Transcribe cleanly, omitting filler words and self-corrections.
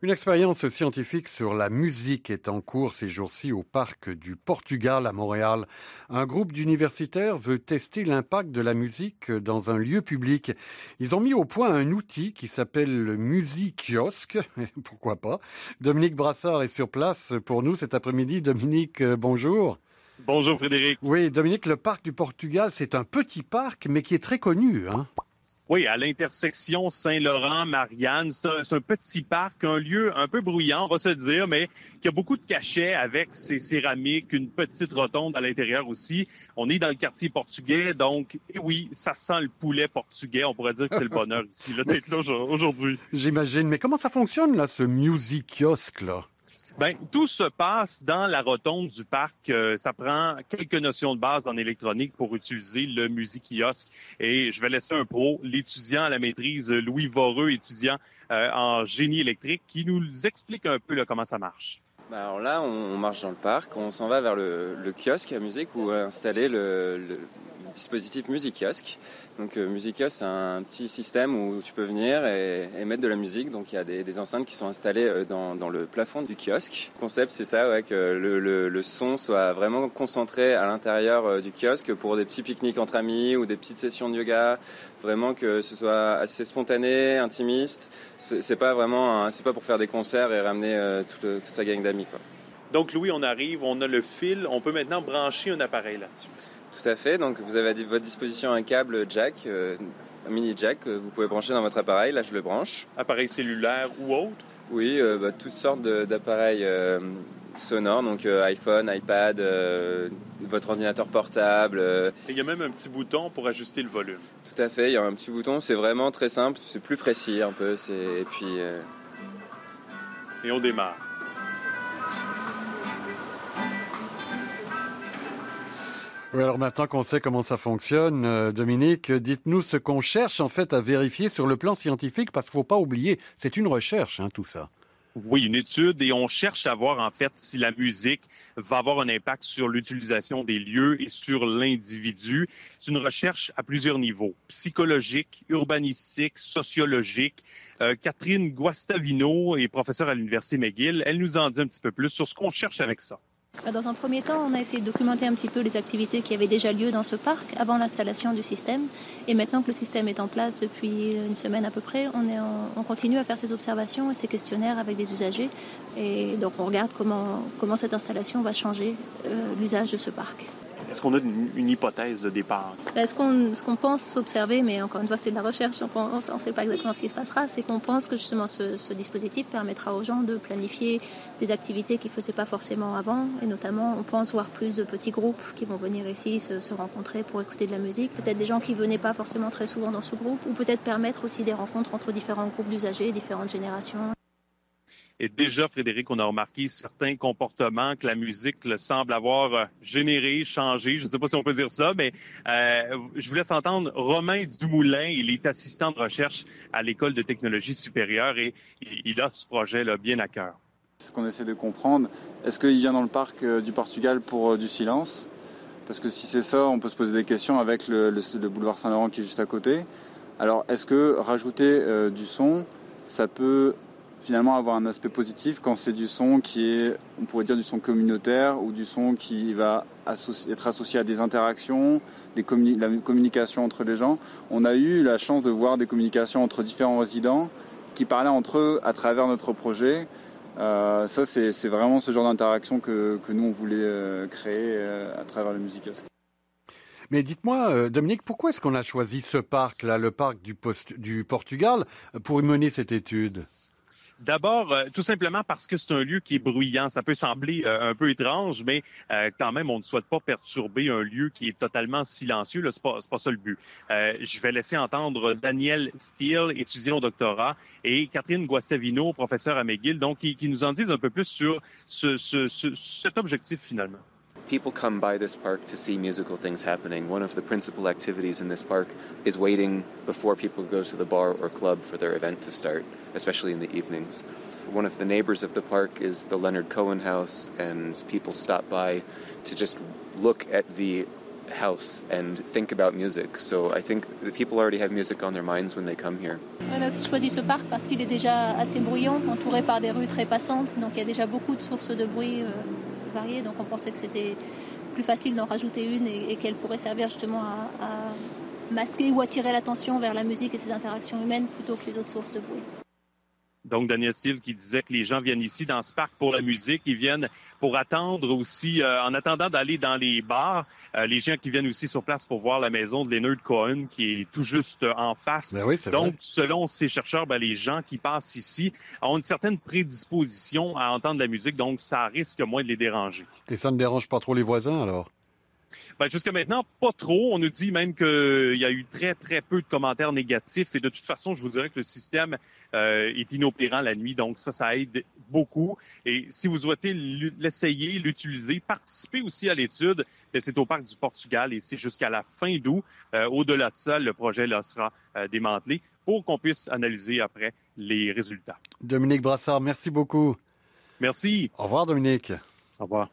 Une expérience scientifique sur la musique est en cours ces jours-ci au parc du Portugal à Montréal. Un groupe d'universitaires veut tester l'impact de la musique dans un lieu public. Ils ont mis au point un outil qui s'appelle le Musikiosque. Pourquoi pas? Dominique Brassard est sur place pour nous cet après-midi. Dominique, bonjour. Bonjour Frédéric. Oui, Dominique, le parc du Portugal, c'est un petit parc, mais qui est très connu, hein? Oui, à l'intersection Saint-Laurent-Marianne, c'est un petit parc, un lieu un peu bruyant, on va se dire, mais qui a beaucoup de cachets avec ses céramiques, une petite rotonde à l'intérieur aussi. On est dans le quartier portugais, donc oui, ça sent le poulet portugais. On pourrait dire que c'est le bonheur ici, là, d'être là aujourd'hui. J'imagine. Mais comment ça fonctionne, là, ce Musikiosque, là? Ben, tout se passe dans la rotonde du parc. Ça prend quelques notions de base en électronique pour utiliser le Musikiosque. Et je vais laisser un pro, l'étudiant à la maîtrise, Louis Voreux, étudiant en génie électrique, qui nous explique un peu là, comment ça marche. Alors là, on marche dans le parc, on s'en va vers le kiosque à musique où est installé le dispositif Musikiosque. Donc Musikiosque, c'est un petit système où tu peux venir et mettre de la musique. Donc il y a des enceintes qui sont installées dans le plafond du kiosque. Le concept, c'est ça, ouais, que le son soit vraiment concentré à l'intérieur du kiosque pour des petits pique-niques entre amis ou des petites sessions de yoga. Vraiment que ce soit assez spontané, intimiste. C'est pas pour faire des concerts et ramener toute sa gang d'amis, quoi. Donc Louis, on arrive, on a le fil, on peut maintenant brancher un appareil là-dessus. Tout à fait, donc vous avez à votre disposition un câble jack, un mini jack que vous pouvez brancher dans votre appareil, là je le branche. Appareil cellulaire ou autre? Oui, toutes sortes d'appareils sonores, donc iPhone, iPad, votre ordinateur portable. Et il y a même un petit bouton pour ajuster le volume. Tout à fait, il y a un petit bouton, c'est vraiment très simple, c'est plus précis un peu, Et on démarre. Oui, alors maintenant qu'on sait comment ça fonctionne, Dominique, dites-nous ce qu'on cherche en fait à vérifier sur le plan scientifique, parce qu'il ne faut pas oublier, c'est une recherche, hein, tout ça. Oui, une étude, et on cherche à voir en fait si la musique va avoir un impact sur l'utilisation des lieux et sur l'individu. C'est une recherche à plusieurs niveaux, psychologique, urbanistique, sociologique. Catherine Guastavino est professeure à l'Université McGill. Elle nous en dit un petit peu plus sur ce qu'on cherche avec ça. Dans un premier temps, on a essayé de documenter un petit peu les activités qui avaient déjà lieu dans ce parc avant l'installation du système. Et maintenant que le système est en place depuis une semaine à peu près, on continue à faire ces observations et ces questionnaires avec des usagers. Et donc on regarde comment cette installation va changer l'usage de ce parc. Est-ce qu'on a une hypothèse de départ? Ce qu'on pense observer, mais encore une fois c'est de la recherche, donc on ne sait pas exactement ce qui se passera, c'est qu'on pense que justement ce dispositif permettra aux gens de planifier des activités qu'ils ne faisaient pas forcément avant, et notamment on pense voir plus de petits groupes qui vont venir ici se rencontrer pour écouter de la musique, peut-être des gens qui ne venaient pas forcément très souvent dans ce groupe, ou peut-être permettre aussi des rencontres entre différents groupes d'usagers, différentes générations. Et déjà, Frédéric, on a remarqué certains comportements que la musique semble avoir généré, changé. Je ne sais pas si on peut dire ça, mais je vous laisse entendre Romain Dumoulin. Il est assistant de recherche à l'École de technologie supérieure et il a ce projet-là bien à cœur. Ce qu'on essaie de comprendre, est-ce qu'il vient dans le parc du Portugal pour du silence? Parce que si c'est ça, on peut se poser des questions avec le boulevard Saint-Laurent qui est juste à côté. Alors, est-ce que rajouter du son, ça peut finalement avoir un aspect positif quand c'est du son qui est, on pourrait dire, du son communautaire ou du son qui va être associé à des interactions, la communication entre les gens. On a eu la chance de voir des communications entre différents résidents qui parlaient entre eux à travers notre projet. Ça, c'est vraiment ce genre d'interaction que nous, on voulait créer à travers le Musikiosque. Mais dites-moi, Dominique, pourquoi est-ce qu'on a choisi ce parc-là, le parc du Portugal, pour y mener cette étude? D'abord, tout simplement parce que c'est un lieu qui est bruyant. Ça peut sembler un peu étrange, mais quand même, on ne souhaite pas perturber un lieu qui est totalement silencieux. Là, c'est pas ça le but. Je vais laisser entendre Daniel Steele, étudiant au doctorat, et Catherine Guastavino, professeure à McGill, donc qui nous en disent un peu plus sur cet objectif finalement. People come by this park to see musical things happening. One of the principal activities in this park is waiting before people go to the bar or club for their event to start, especially in the evenings. One of the neighbors of the park is the Leonard Cohen House, and people stop by to just look at the house and think about music. So I think the people already have music on their minds when they come here. On a aussi choisi ce parc parce qu'il est déjà assez bruyant, entouré par des rues très passantes. Donc il y a déjà beaucoup de sources de bruit variées. Donc on pensait que c'était plus facile d'en rajouter une et qu'elle pourrait servir justement à masquer ou attirer l'attention vers la musique et ses interactions humaines plutôt que les autres sources de bruit. Donc, Daniel Steele qui disait que les gens viennent ici dans ce parc pour la musique, ils viennent pour attendre aussi, en attendant d'aller dans les bars, les gens qui viennent aussi sur place pour voir la maison de Leonard Cohen qui est tout juste en face. Ben oui, c'est Donc, vrai. selon ces chercheurs, les gens qui passent ici ont une certaine prédisposition à entendre la musique, donc ça risque moins de les déranger. Et ça ne dérange pas trop les voisins alors? Jusqu'à maintenant, pas trop. On nous dit même qu'il y a eu très, très peu de commentaires négatifs. Et de toute façon, je vous dirais que le système est inopérant la nuit. Donc ça aide beaucoup. Et si vous souhaitez l'essayer, l'utiliser, participer aussi à l'étude, c'est au Parc du Portugal et c'est jusqu'à la fin d'août. Au-delà de ça, le projet là sera démantelé pour qu'on puisse analyser après les résultats. Dominique Brassard, merci beaucoup. Merci. Au revoir Dominique. Au revoir.